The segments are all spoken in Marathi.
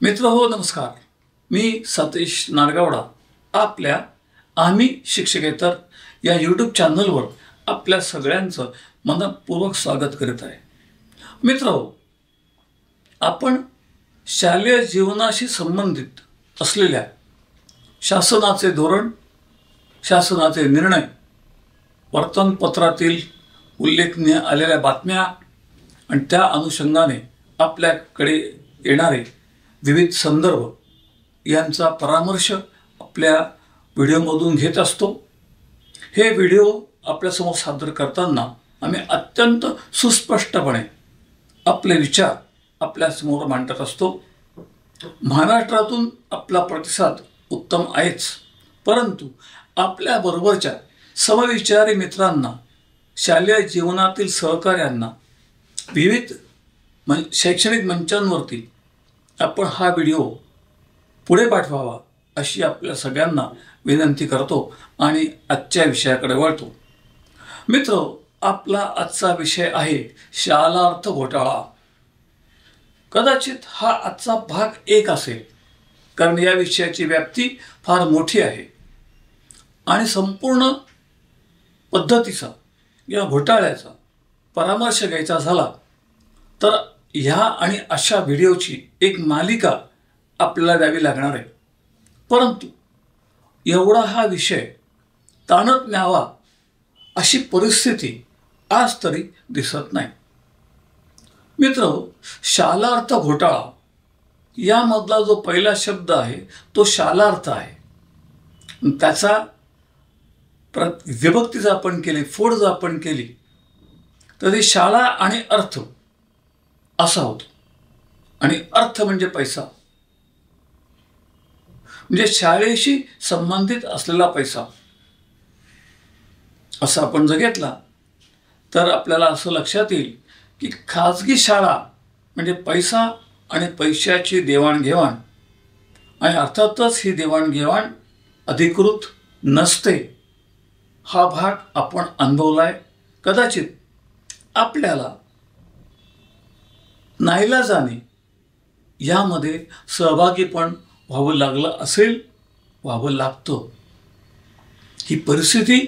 मित्र हो नमस्कार. मी सतीश नाडगावडा आपल्या आम्ही शिक्षकेतर या यूट्यूब चॅनलवर आपल्या सगळ्यांचं मनपूर्वक स्वागत करीत आहे. मित्र हो, आपण शालेय जीवनाशी संबंधित असलेल्या शासनाचे धोरण, शासनाचे निर्णय, वर्तमानपत्रातील उल्लेखनीय आलेल्या बातम्या आणि त्या अनुषंगाने आपल्याकडे येणारे विविध संदर्भ यांचा परामर्श आपल्या व्हिडिओमधून घेत असतो. हे व्हिडिओ आपल्यासमोर सादर करताना आम्ही अत्यंत सुस्पष्टपणे आपले विचार आपल्यासमोर मांडत असतो. महाराष्ट्रातून आपला प्रतिसाद उत्तम आहेच, परंतु आपल्याबरोबरच्या समविचारी मित्रांना, शालेय जीवनातील सहकार्यांना विविध शैक्षणिक मंचांवरती आपण हा व्हिडिओ पुढे पाठवावा अशी आपल्या सगळ्यांना विनंती करतो आणि आजच्या विषयाकडे वळतो. मित्र, आपला आजचा विषय आहे शालार्थ घोटाळा. कदाचित हा आजचा भाग 1 असेल, कारण या विषयाची व्याप्ती फार मोठी आहे आणि संपूर्ण पद्धतीचा या घोटाळ्याचा परामर्श घ्यायचा झाला तर ह्या आणि अशा व्हिडिओची एक मालिका आपल्याला द्यावी लागणार आहे. परंतु एवढा हा विषय ताणत न्यावा अशी परिस्थिती आज तरी दिसत नाही. मित्र, शालार्थ घोटाळा यामधला जो पहिला शब्द आहे तो शालार्थ आहे. त्याचा विभक्ती जर आपण केली, फोड जर आपण केली तर ती शाळा आणि अर्थ असा होतो. आणि अर्थ म्हणजे पैसा, म्हणजे शाळेशी संबंधित असलेला पैसा असं आपण जर घेतला तर आपल्याला असं लक्षात येईल की खाजगी शाळा म्हणजे पैसा आणि पैशाची देवाणघेवाण, आणि अर्थातच ही देवाणघेवाण अधिकृत नसते. हा भाग आपण अनुभवलाय. कदाचित आपल्याला नाईलाजाने यामध्ये सहभागी पण व्हावं लागलं असेल, व्हावं लागतं. ही परिस्थिती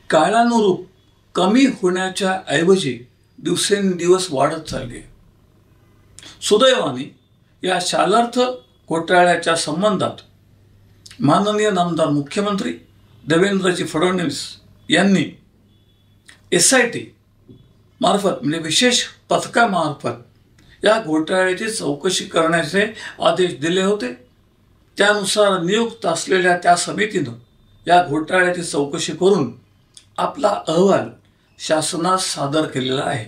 काळानुरूप कमी होण्याच्या ऐवजी दिवसेंदिवस वाढत चालली आहे. सुदैवाने या शालार्थ घोटाळ्याच्या संबंधात माननीय नामदार मुख्यमंत्री देवेंद्रजी फडणवीस यांनी SIT मार्फत म्हणजे विशेष पथकामार्फत या घोटाळ्याची चौकशी करण्याचे आदेश दिले होते. त्यानुसार नियुक्त असलेल्या त्या समितीनं या घोटाळ्याची चौकशी करून आपला अहवाल शासनास सादर केलेला आहे.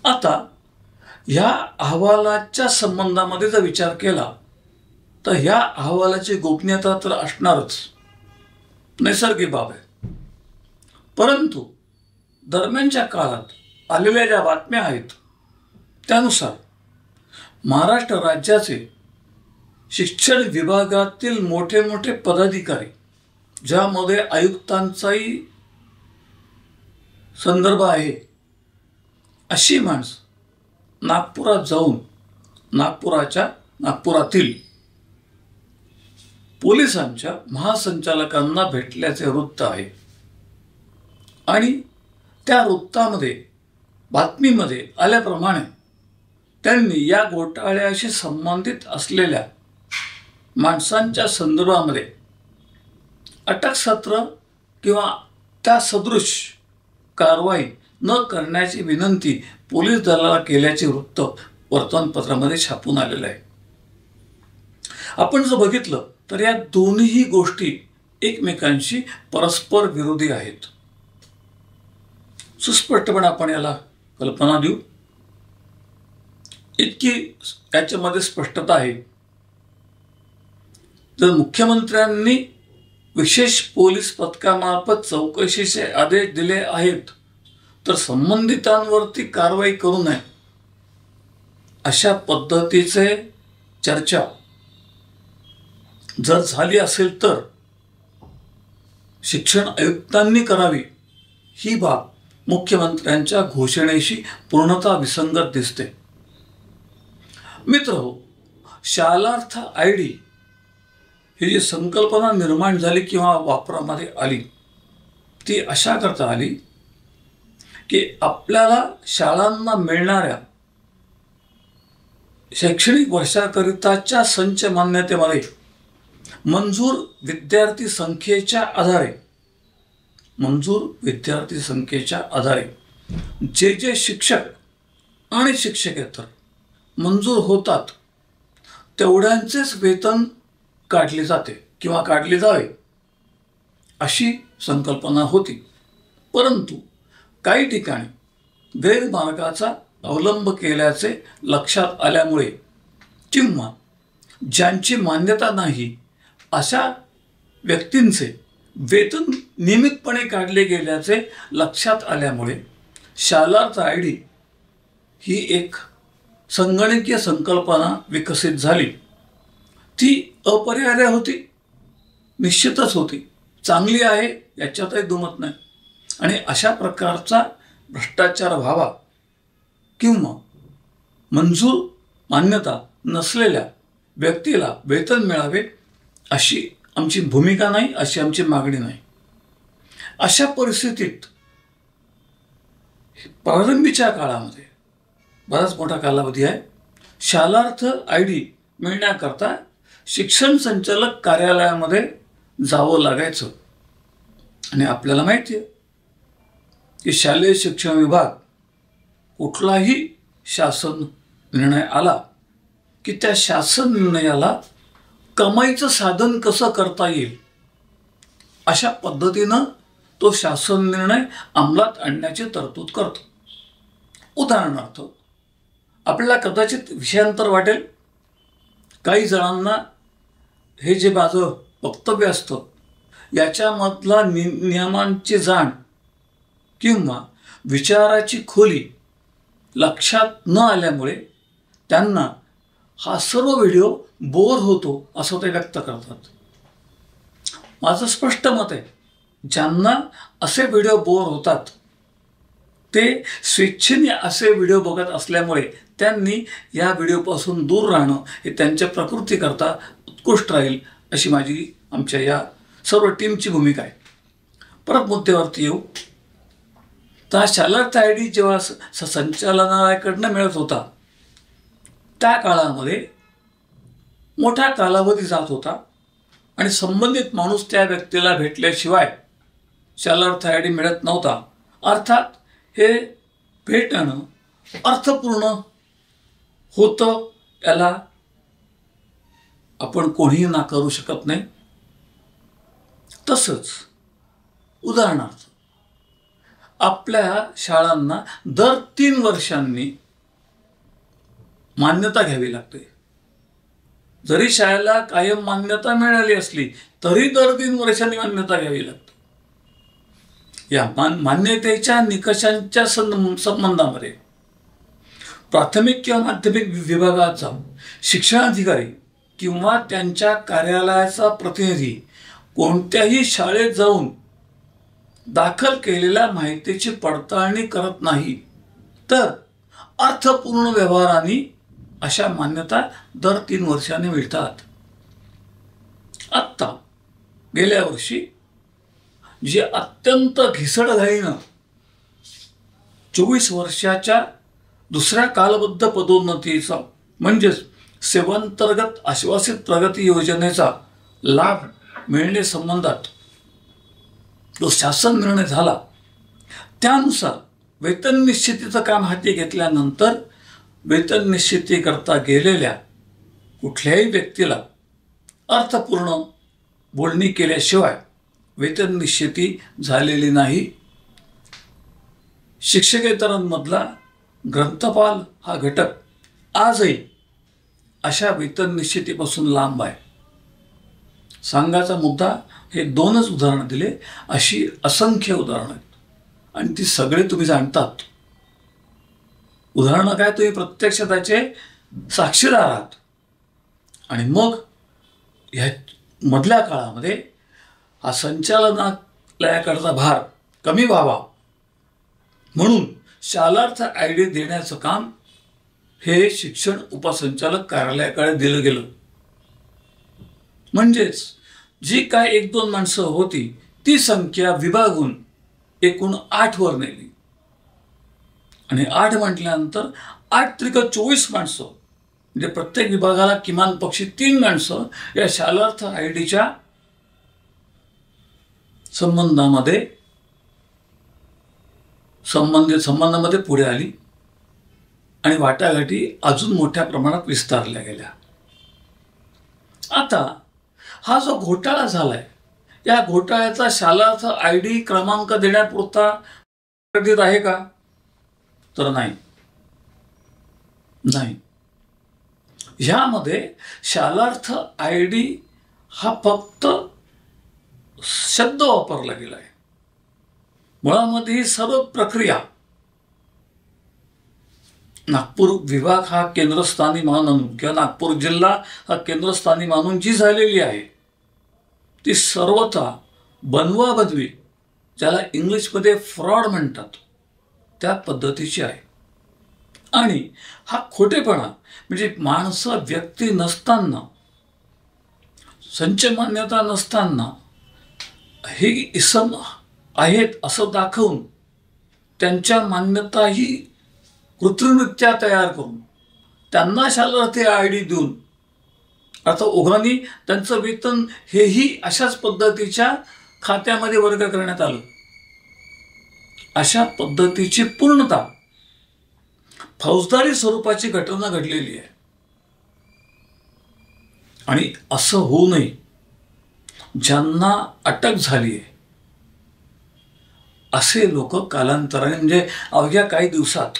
आता ह्या अहवालाच्या संबंधामध्ये जर विचार केला तर ह्या अहवालाची गोपनीयता तर असणारच, नैसर्गिक बाब आहे. परंतु दरम्यानच्या काळात आलेल्या ज्या बातम्या आहेत त्यानुसार महाराष्ट्र राज्याचे शिक्षण विभागातील मोठे मोठे पदाधिकारी, ज्यामध्ये आयुक्तांचाही संदर्भ आहे, अशी माणसं नागपुरात जाऊन नागपुरातील पोलिसांच्या महासंचालकांना भेटल्याचे वृत्त आहे. आणि त्या वृत्तामध्ये, बातमीमध्ये आल्याप्रमाणे त्यांनी या घोटाळ्याशी संबंधित असलेल्या माणसांच्या संदर्भामध्ये अटकसत्र किंवा त्या सदृश कारवाई न करण्याची विनंती पोलीस दलाला केल्याचे वृत्त वर्तमानपत्रामध्ये छापून आलेलं आहे. आपण जर बघितलं तर या दोन्ही गोष्टी एकमेकांशी परस्पर विरोधी आहेत. सुस्पष्टपणे आपण याला कल्पना देऊ. इतकी याच्यामध्ये स्पष्टता आहे, जर मुख्यमंत्र्यांनी विशेष पोलीस पथकामार्फत चौकशीचे आदेश दिले आहेत तर संबंधितांवरती कारवाई करू नये अशा पद्धतीचे चर्चा जर झाली असेल तर शिक्षण आयुक्तांनी करावी. ही बाब मुख्यमंत्र्यांच्या घोषणेशी पूर्णतः विसंगत दिसते. मित्रहो, शालार्थ ID ही जी संकल्पना निर्माण झाली किंवा वापरामध्ये आली ती अशा करता आली की आपल्याला शाळांना मिळणाऱ्या शैक्षणिक वर्षाकरिताच्या संच मान्यतेमध्ये मंजूर विद्यार्थी संख्येच्या आधारे जे जे शिक्षक आणि शिक्षकेतर मंजूर होतात तेवढ्यांचेच वेतन काढले जाते किंवा काढले जावे अशी संकल्पना होती. परंतु काही ठिकाणी गैरमार्गाचा अवलंब केल्याचे लक्षात आल्यामुळे किंवा ज्यांची मान्यता नाही अशा व्यक्तींचे वेतन नियमितपणे काढले गेल्याचे लक्षात आल्यामुळे शालार्थ ID ही एक संगणकीय संकल्पना विकसित झाली. ती अपरिहार्य होती, निश्चितच होती, चांगली आहे याच्यातही दुमत नाही. आणि अशा प्रकारचा भ्रष्टाचार व्हावा किंवा मंजूर मान्यता नसलेल्या व्यक्तीला वेतन मिळावे अशी आमची भूमिका नाही, अशी आमची मागणी नाही. अशा परिस्थितीत प्रारंभीच्या काळामध्ये बराच मोठा कालावधी आहे. शालार्थ ID मिळण्याकरता शिक्षण संचालक कार्यालयामध्ये जावं लागायचं. आणि आपल्याला माहिती आहे की शालेय शिक्षण विभाग कुठलाही शासन निर्णय आला की त्या शासन निर्णयाला कमाईचं साधन कसं करता येईल अशा पद्धतीनं तो शासन निर्णय अंमलात आणण्याची तरतूद करतो. उदाहरणार्थ आपल्याला कदाचित विषयांतर वाटेल, काही जणांना हे जे माझं वक्तव्य असतं याच्यामधला नियमांची जाण किंवा विचाराची खोली लक्षात न आल्यामुळे त्यांना हा सर्व व्हिडिओ बोर होतो असं ते व्यक्त करतात. माझं स्पष्ट मत आहे, ज्यांना असे व्हिडिओ बोर होतात ते स्वेच्छेने असे व्हिडिओ बघत असल्यामुळे त्यांनी या व्हिडिओपासून दूर राहणं हे त्यांच्या प्रकृतीकरता उत्कृष्ट राहील अशी माझी आमच्या या सर्व टीमची भूमिका आहे. परत मुद्द्यावरती येऊ तर शालार्थ ID जेव्हा संचालनालयाकडनं मिळत होता त्या काळामध्ये मोठा कालावधी जात होता आणि संबंधित माणूस त्या व्यक्तीला भेटल्याशिवाय शालार्थ ID मिळत नव्हता. अर्थात हे भेटणं अर्थपूर्ण होतं याला आपण कोणीही नाकारू शकत नाही. तसंच उदाहरणार्थ आपल्या शाळांना दर 3 वर्षांनी मान्यता घ्यावी लागते. जरी शाळेला कायम मान्यता मिळाली असली तरी दर 3 वर्षांनी मान्यता घ्यावी लागते. या मान्यतेच्या निकषांच्या संबंधामध्ये प्राथमिक किंवा माध्यमिक विभागाचा शिक्षणाधिकारी किंवा त्यांच्या कार्यालयाचा प्रतिनिधी कोणत्याही शाळेत जाऊन दाखल केलेल्या माहितीची पडताळणी करत नाही तर अर्थपूर्ण व्यवहारांनी अशा मान्यता दर 3 वर्षांनी मिळतात. आत्ता गेल्या वर्षी जे अत्यंत घिसडघाईनं 24 वर्षाच्या दुसऱ्या कालबद्ध पदोन्नतीचा म्हणजेच सेवांतर्गत आश्वासित प्रगती योजनेचा लाभ मिळणे संबंधात जो शासन निर्णय झाला त्यानुसार वेतन निश्चितीचं काम हाती घेतल्यानंतर वेतन निश्चिती करता गेलेल्या कुठल्याही व्यक्तीला अर्थपूर्ण बोलणी केल्याशिवाय वेतन निश्चिती झालेली नाही. शिक्षकेतरांमधला ग्रंथपाल हा घटक आजही अशा वेतन निश्चितीपासून लांब आहे. सांगायचा मुद्दा हे 2च उदाहरणं दिले, अशी असंख्य उदाहरणं आहेत आणि ती सगळे तुम्ही जाणतात. उदाहरणं काय, तुम्ही प्रत्यक्ष त्याचे साक्षीदार आहात. आणि मग ह्या मधल्या काळामध्ये हा संचालनालयाकडचा भार कमी व्हावा म्हणून शालार्थ ID देण्याचं काम हे शिक्षण उपसंचालक कार्यालयाकडे दिलं गेलं. म्हणजेच जी काय 1-2 माणसं होती ती संख्या विभागून एकूण 8 वर नेली. आणि 8 म्हटल्यानंतर 8 त्रिक 24 माणसं, म्हणजे प्रत्येक विभागाला किमान पक्षी 3 माणसं या शालार्थ आयडीच्या संबंधामध्ये पुढे आली आणि वाटाघाटी अजून मोठ्या प्रमाणात विस्तारल्या गेल्या. आता हा जो घोटाळा झालाय, या घोटाळ्याचा शालार्थ आयडी क्रमांक देण्यापुरता मर्यादित आहे का? तर नाही. ह्यामध्ये शालार्थ आयडी हा फक्त शब्द वापरला गेलाय. मुळामध्ये ही सर्व प्रक्रिया नागपूर विभाग हा केंद्रस्थानी मानून किंवा नागपूर जिल्हा हा केंद्रस्थानी मानून जी झालेली आहे ती सर्वथा बनवाबनवी, ज्याला इंग्लिशमध्ये फ्रॉड म्हणतात, त्या पद्धतीची आहे. आणि हा खोटेपणा म्हणजे माणसं व्यक्ती नसताना, संच मान्यता नसताना हे इसम आहेत असं दाखवून त्यांच्या मान्यताही कृत्रिमरित्या तयार करून त्यांना शालार्थ आयडी देऊन आता ओघांनी त्यांचं वेतन हेही अशाच पद्धतीच्या खात्यामध्ये वर्ग करण्यात आलं. अशा पद्धतीची पूर्णतः फौजदारी स्वरूपाची घटना घडलेली आहे. आणि असं होऊ नये, ज्यांना अटक झाली आहे असे लोक कालांतराने म्हणजे अवघ्या काही दिवसात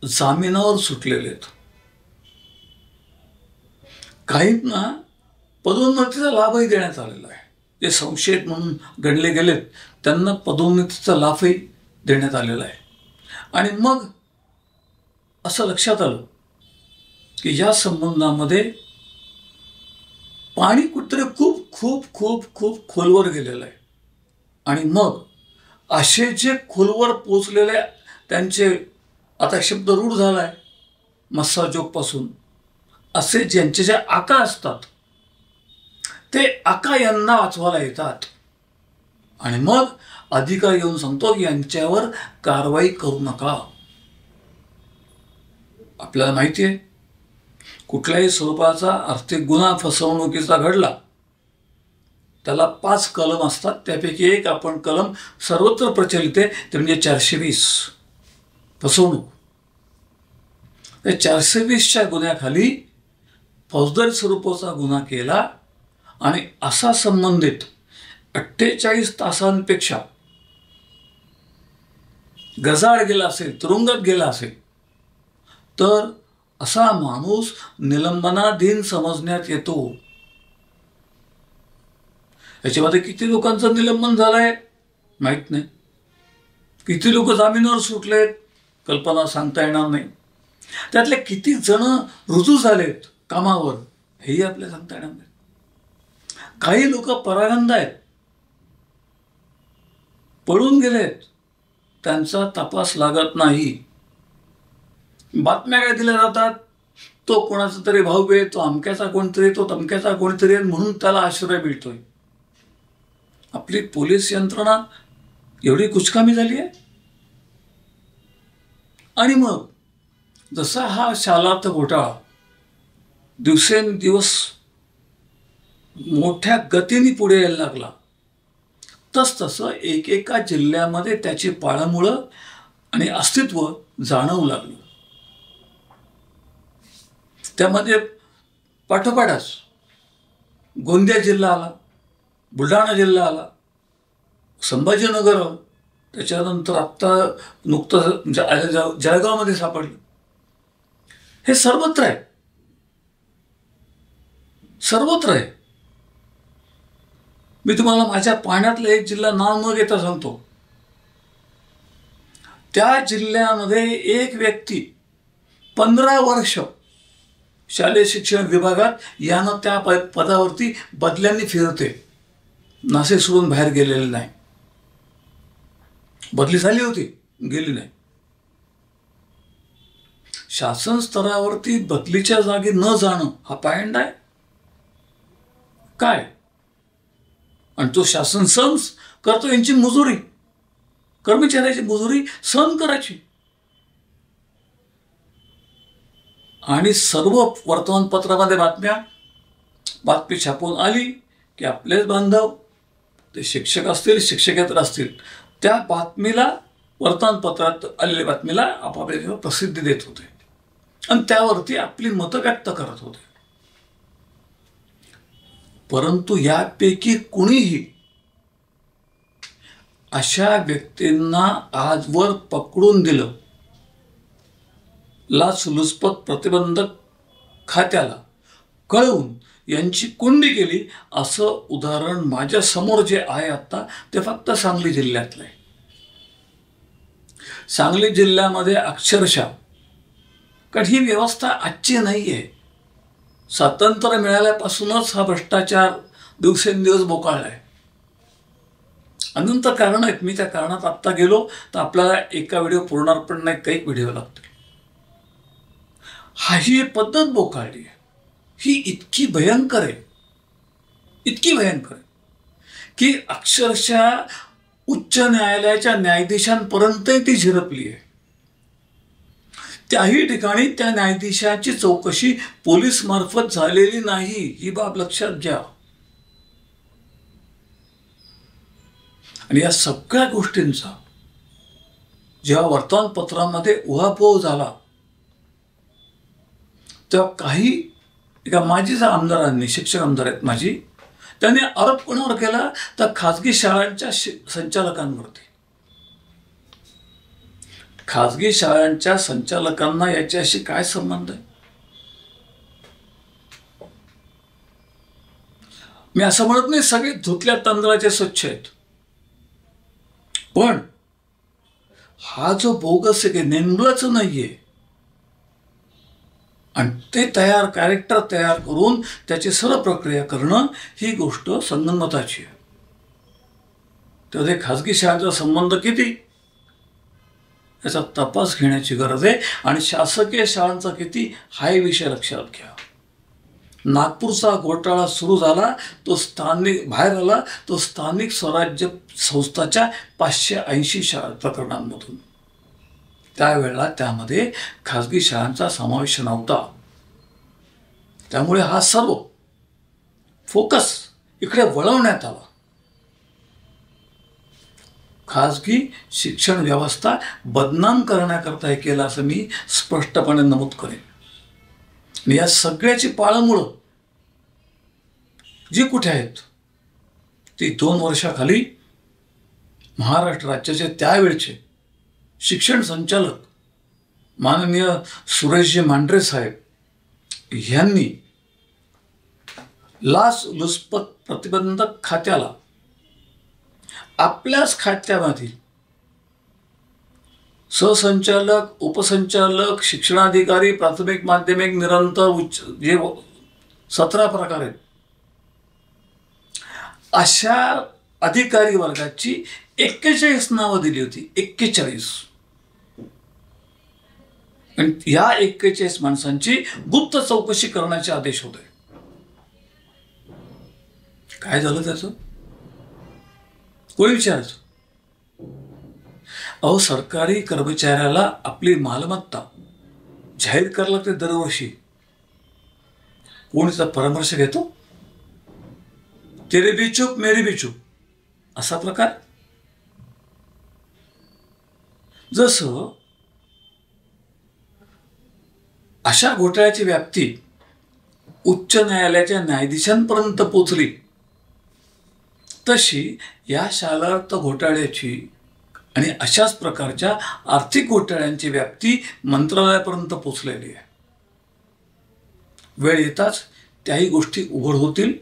जामिनावर सुटलेले आहेत. काहींना पदोन्नतीचा लाभही देण्यात आलेला आहे. जे संशयित म्हणून गणले गेलेत त्यांना पदोन्नतीचा लाभही देण्यात आलेला आहे. आणि मग असं लक्षात आलं की या संबंधामध्ये पाणी कुठतरी खूप खूप खूप खूप खोलवर गेलेलं आहे. आणि मग असे जे खोलवर पोचलेले त्यांचे, आता शब्द रूढ झालाय मस्साजोगपासून, असे ज्यांचे जे आका असतात ते आका यांना वाचवायला येतात. आणि मग अधिकारी येऊन सांगतो की यांच्यावर कारवाई करू नका. आपल्याला माहिती आहे, कुठल्याही स्वरूपाचा आर्थिक गुन्हा फसवणुकीचा घडला त्याला 5 कलम असतात. त्यापैकी एक आपण कलम सर्वत्र प्रचलित आहे, ते म्हणजे 420 फसवणूक. त्या 420च्या गुन्ह्याखाली फौजदारी स्वरूपाचा गुन्हा केला आणि असा संबंधित 48 तासांपेक्षा गजाआड गेला असेल, तुरुंगात गेला असेल, तर असा माणूस निलंबनाधीन समजण्यात येतो. याच्यामध्ये किती लोकांचं निलंबन झालंय माहित नाही, किती लोक जामिनावर सुटलेत कल्पना सांगता येणार नाही, त्यातले किती जण रुजू झालेत कामावर हेही आपल्याला सांगता येणार नाही. काही लोक परागंदा आहेत, पळून गेलेत, त्यांचा तपास लागत नाही. बातम्या काय दिल्या जातात, तो कोणाचा तरी भाऊ आहे, तो अमक्याचा कोणतरी, तो तमक्याचा कोणतरी म्हणून त्याला आश्रय मिळतोय. आपली पोलीस यंत्रणा एवढी कुचकामी झाली आहे. आणि मग जसा हा शालार्थ घोटाळा दिवसेंदिवस मोठ्या गतीने पुढे यायला लागला, तसतसं एकेका जिल्ह्यामध्ये त्याची पाळंमुळं आणि अस्तित्व जाणवू लागलं. त्यामध्ये पाठोपाठच गोंदिया जिल्हा आला, बुलढाणा जिल्हा आला, संभाजीनगर, त्याच्यानंतर आत्ता नुकतं जळगावमध्ये सापडलं. हे सर्वत्र आहे, सर्वत्र आहे. मी तुम्हाला माझ्या पाण्यातला एक जिल्हा नाव न घेता सांगतो. त्या जिल्ह्यामध्ये एक व्यक्ती 15 वर्ष शालेय शिक्षण विभागात यानं त्या पदावरती बदल्यांनी फिरते, नाशिक सोडून बाहेर गेलेले नाही. बदली झाली होती, गेली नाही. शासन स्तरावरती बदलीच्या जागी न जाणं हा पायंडा आहे काय? आणि तो शासन सहन करतो. यांची मजुरी, कर्मचाऱ्याची मजुरी सहन करायची. आणि सर्व वर्तमानपत्रामध्ये बातमी छापून आली की आपलेच बांधव, ते शिक्षक असतील, शिक्षकेतर असतील, त्या बातमीला, वर्तमानपत्रात आलेल्या बातमीला आपापल्या प्रसिद्धी देत होते आणि त्यावरती आपली मतं व्यक्त करत होते. परंतु यापैकी कुणीही अशा व्यक्तींना आजवर पकडून दिलं, लाचलुचपत प्रतिबंधक खात्याला कळवून यांची कोंडी केली, असं उदाहरण माझ्या समोर जे आहे आता ते फक्त सांगली जिल्ह्यातलं आहे. सांगली जिल्ह्यामध्ये अक्षरशः, कारण ही व्यवस्था आजची नाही आहे. स्वातंत्र्य मिळाल्यापासूनच हा भ्रष्टाचार दिवसेंदिवस बोकाळला आहे. अनंत कारण आहेत. मी त्या कारणात आत्ता गेलो तर आपल्याला एका व्हिडिओ पुरणार पण नाही, काही व्हिडिओ लागतील. ही पद्धत बोकाळली आहे. ही इतकी भयंकर आहे, इतकी भयंकर आहे की अक्षरशः उच्च न्यायालयाच्या न्यायाधीशांपर्यंत ती झिरपली आहे. त्याही ठिकाणी त्या न्यायाधीशाची चौकशी पोलीस मार्फत झालेली नाही, ही बाब लक्षात घ्या. आणि या सगळ्या गोष्टींचा जेव्हा वर्तमानपत्रामध्ये उहापोह झाला तेव्हा काही एका माजी आमदारांनी, शिक्षक आमदार आहेत माझी, त्यांनी आरोप कोणावर केला तर खाजगी शाळांच्या संचालकांवरती. खाजगी शाळांच्या संचालकांना याच्याशी काय संबंध आहे? मी असं म्हणत नाही सगळे धुतल्या तांदळाचे स्वच्छ आहेत, पण हा जो बोगस आहे नेमलाच नाहीये आणि ते कॅरेक्टर तयार करून त्याची सर्व प्रक्रिया करणं ही गोष्ट संगनमताची आहे. त्यामध्ये खाजगी शाळांचा संबंध किती याचा तपास घेण्याची गरज आहे. आणि शासकीय शाळांचा किती हाही विषय लक्षात घ्या. नागपूरचा घोटाळा सुरू झाला, तो बाहेर आला तो स्थानिक स्वराज्य संस्थाच्या 580 शाळा प्रकरणांमधून. त्यावेळेला त्यामध्ये खाजगी शाळांचा समावेश नव्हता. त्यामुळे हा सर्व फोकस इकडे वळवण्यात आला. खाजगी शिक्षण व्यवस्था बदनाम करण्याकरता हे केलं असं मी स्पष्टपणे नमूद करेन. आणि या सगळ्याची पाळंमुळं जी कुठे आहेत ती 2 वर्षाखाली महाराष्ट्र राज्याचे त्यावेळचे शिक्षण संचालक माननीय सुरेशजी मांढरे साहेब यांनी लाचलुचपत प्रतिबंधक खात्याला आपल्याच खात्यामधील सहसंचालक, उपसंचालक, शिक्षणाधिकारी, प्राथमिक, माध्यमिक, निरंतर, उच्च, जे 17 प्रकार आहेत, अशा अधिकारी वर्गाची 41 नावं दिली होती. 41. आणि या 41 माणसांची गुप्त चौकशी करण्याचे आदेश होते. काय झालं त्याचं? कोणी विचारायचं? अहो, सरकारी कर्मचाऱ्याला आपली मालमत्ता जाहीर करायला लागते दरवर्षी. कोणीचा परामर्श घेतो? तेरे भी चूप मेरी भी चूप असा प्रकार. जसं अशा घोटाळ्याची व्याप्ती उच्च न्यायालयाच्या न्यायाधीशांपर्यंत पोचली, तशी या शालार्थ घोटाळ्याची आणि अशाच प्रकारच्या आर्थिक घोटाळ्यांची व्याप्ती मंत्रालयापर्यंत पोचलेली आहे. वेळ येताच त्याही गोष्टी उघड होतील.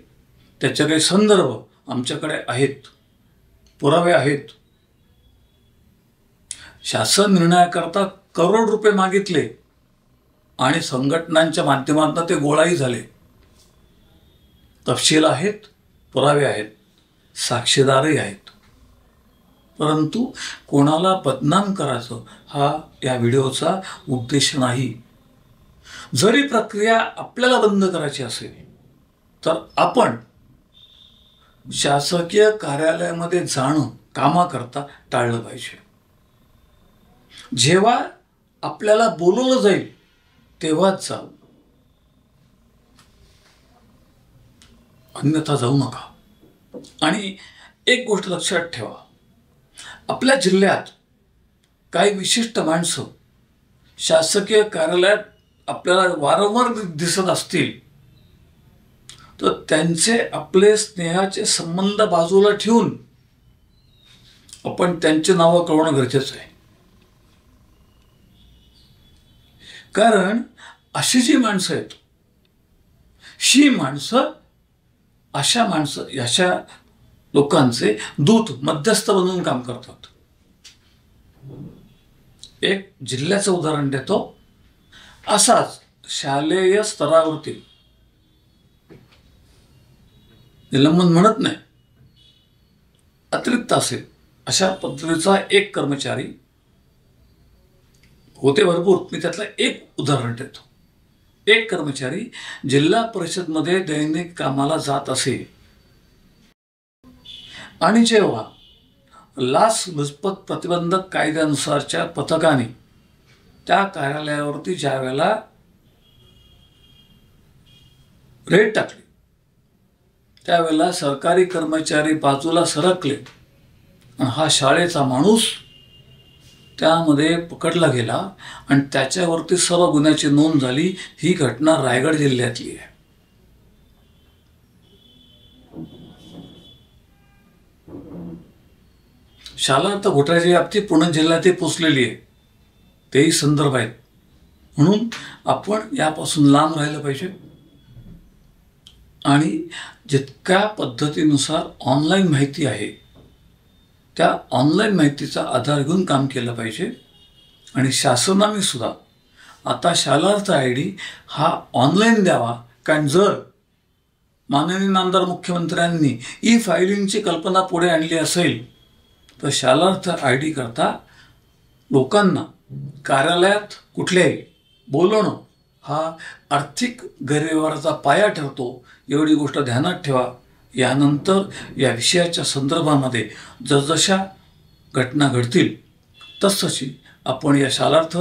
त्याचे काही संदर्भ आमच्याकडे आहेत, पुरावे आहेत. शासन निर्णयाकरता करोड रुपये मागितले आणि संघटनांच्या माध्यमातून ते गोळाही झाले. तपशील आहेत, पुरावे आहेत, साक्षीदारही आहेत. परंतु कोणाला बदनाम करायचं हा या व्हिडिओचा उद्देश नाही. जरी प्रक्रिया आपल्याला बंद करायची असेल तर आपण शासकीय कार्यालयामध्ये जाणं कामाकरता टाळलं पाहिजे. जेव्हा आपल्याला बोलवलं जाईल तेव्हाच जाऊ, अन्यथा जाऊ नका. आणि एक गोष्ट लक्षात ठेवा, आपल्या जिल्ह्यात काही विशिष्ट माणसं शासकीय कार्यालयात आपल्याला वारंवार दिसत असतील तर त्यांचे आपले स्नेहाचे संबंध बाजूला ठेवून आपण त्यांची नावं कळवणं गरजेचं आहे. कारण अशी जी माणसं आहेत, ही माणसं अशा लोकांचे दूत मध्यस्थ बनवून काम करतात. एक जिल्ह्याचं उदाहरण देतो. असाच शालेय स्तरावरती, निलंबन म्हणत नाही, अतिरिक्त असेल अशा पद्धतीचा एक कर्मचारी होते भरपूर, मी त्यातलं एक उदाहरण देतो. एक कर्मचारी जिल्हा परिषदमध्ये दैनिक कामाला जात असे आणि जेव्हा लाचलुचपत प्रतिबंधक कायद्यानुसारच्या पथकाने त्या कार्यालयावरती ज्या वेळेला रेड टाकली त्यावेळेला सरकारी कर्मचारी बाजूला सरकले आणि हा शाळेचा माणूस त्यामध्ये पकडला गेला आणि त्याच्यावरती सर्व गुन्ह्याची नोंद झाली. ही घटना रायगड जिल्ह्यातली आहे. शालार्थ घोटाळ्याची व्याप्ती पुणे जिल्ह्यात पोचलेली आहे. तेही संदर्भ आहेत. म्हणून आपण यापासून लांब राहिलं पाहिजे आणि जितक्या पद्धतीनुसार ऑनलाईन माहिती आहे त्या ऑनलाईन माहितीचा आधार घेऊन काम केलं पाहिजे. आणि शासनाने सुद्धा आता शालार्थ ID हा ऑनलाईन द्यावा. कारण जर माननीय नामदार मुख्यमंत्र्यांनी ई फायलिंगची कल्पना पुढे आणली असेल तर शालार्थ ID करता लोकांना कार्यालयात कुठल्याही बोलवणं हा आर्थिक गैरव्यवहाराचा पाया ठरतो. एवढी गोष्ट ध्यानात ठेवा. यानंतर या विषयाच्या संदर्भामध्ये जसजशा घटना घडतील तसतशी आपण या शालार्थ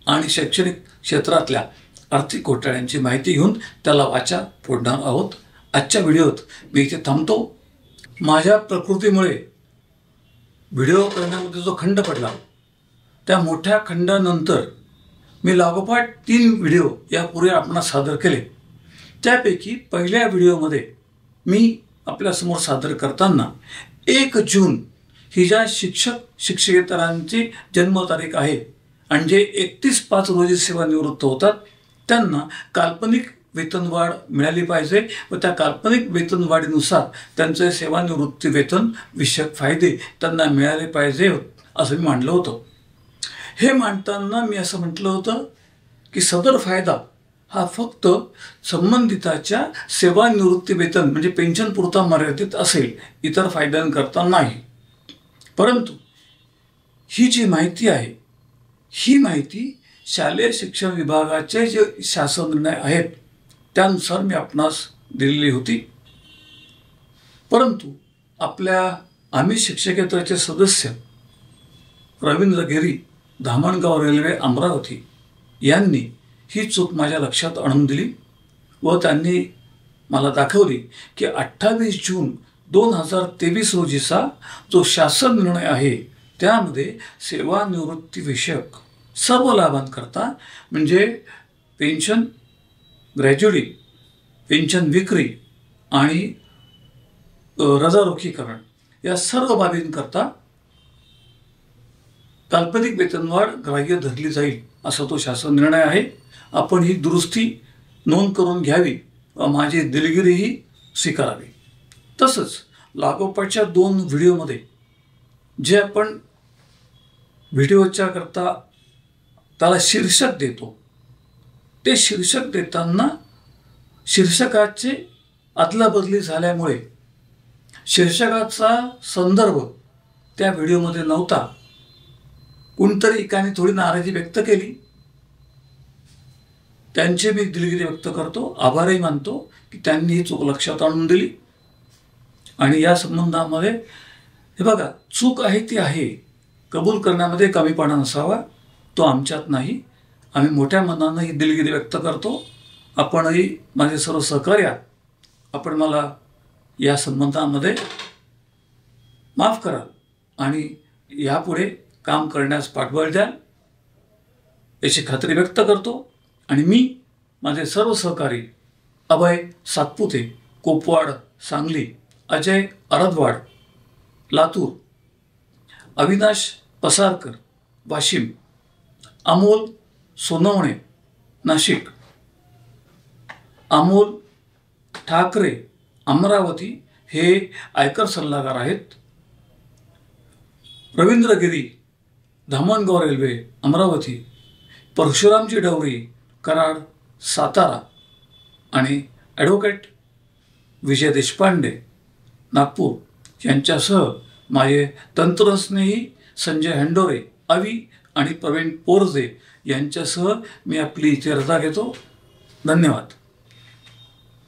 आणि शैक्षणिक क्षेत्रातल्या आर्थिक घोटाळ्यांची माहिती घेऊन त्याला वाचा फोडणार आहोत. आजच्या व्हिडिओत मी इथे थांबतो. माझ्या प्रकृतीमुळे व्हिडिओ करण्यामध्ये जो खंड पडला त्या मोठ्या खंडानंतर मी लागोपाठ 3 व्हिडिओ यापूर्वी आपणास सादर केले. त्यापैकी पहिल्या व्हिडिओमध्ये मी आपल्यासमोर सादर करताना 1 जून ही ज्या शिक्षकेतरांची जन्मतारीख आहे आणि जे 31/5 रोजी सेवानिवृत्त होतात त्यांना काल्पनिक वेतनवाढ मिळाली पाहिजे व त्या काल्पनिक वेतनवाढीनुसार त्यांचे सेवानिवृत्ती वेतन विषयक फायदे त्यांना मिळाले पाहिजे असं मी मांडलं होतं. हे मांडताना मी असं म्हटलं होतं की सदर फायदा हा फक्त संबंधिताच्या सेवानिवृत्ती वेतन म्हणजे पेन्शन पुरता मर्यादित असेल, इतर फायद्यांकरता नाही. परंतु ही जी माहिती आहे ही माहिती शालेय शिक्षण विभागाचे जे शासन निर्णय आहेत त्यानुसार मी आपणास दिलेली होती. परंतु आपल्या आम्ही शिक्षकेतराचे सदस्य रवींद्र गिरी, धामणगाव रेल्वे, अमरावती यांनी ही चूक माझ्या लक्षात आणून दिली व त्यांनी मला दाखवली की 28 जून 2023 रोजीचा जो शासन निर्णय आहे त्यामध्ये सेवानिवृत्ती विषयक सर्व लाभांकरता म्हणजे पेन्शन, ग्रॅज्युटी, पेन्शन विक्री आणि रजा रोखीकरण या सर्व बाबींकरता काल्पनिक वेतनवाढ ग्राह्य धरली जाईल असा तो शासन निर्णय आहे. आपण ही दुरुस्ती नोंद करून घ्यावी व माझी दिलगिरीही स्वीकारावी. तसंच लागोपाठच्या 2 व्हिडिओमध्ये जे आपण व्हिडिओच्या करता त्याला शीर्षक देतो ते शीर्षक देताना शीर्षकाची अदलाबदली झाल्यामुळे शीर्षकाचा संदर्भ त्या व्हिडिओमध्ये नव्हता. कोणतरी एकाने थोडी नाराजी व्यक्त केली त्यांचे मी दिलगिरी व्यक्त करतो, आभारही मानतो की त्यांनी ही चूक लक्षात आणून दिली. आणि या संबंधामध्ये हे बघा, चूक आहे ती आहे, कबूल करण्यामध्ये कमीपणा नसावा, तो आमच्यात नाही. आम्ही मोठ्या मनानं ही दिलगिरी व्यक्त करतो. आपणही माझे सर्व सहकार्य, आपण मला या संबंधामध्ये माफ कराल आणि यापुढे काम करण्यास पाठबळ द्याल याची खात्री व्यक्त करतो. आणि मी माझे सर्व सहकारी अभय सातपुते, कोपवाड सांगली, अजय अरदवाड लातूर, अविनाश पसारकर वाशिम, अमोल सोनवणे नाशिक, अमोल ठाकरे अमरावती हे आयकर सल्लागार आहेत, रवींद्र गिरी धामणगाव रेल्वे अमरावती, परशुरामजी डवरी कराड सातारा आणि ॲडव्होकेट विजय देशपांडे नागपूर यांच्यासह माझे तंत्रस्नेही संजय हंडोरे अवी आणि प्रवीण पोरजे यांच्यासह मी आपली इथे रजा घेतो. धन्यवाद.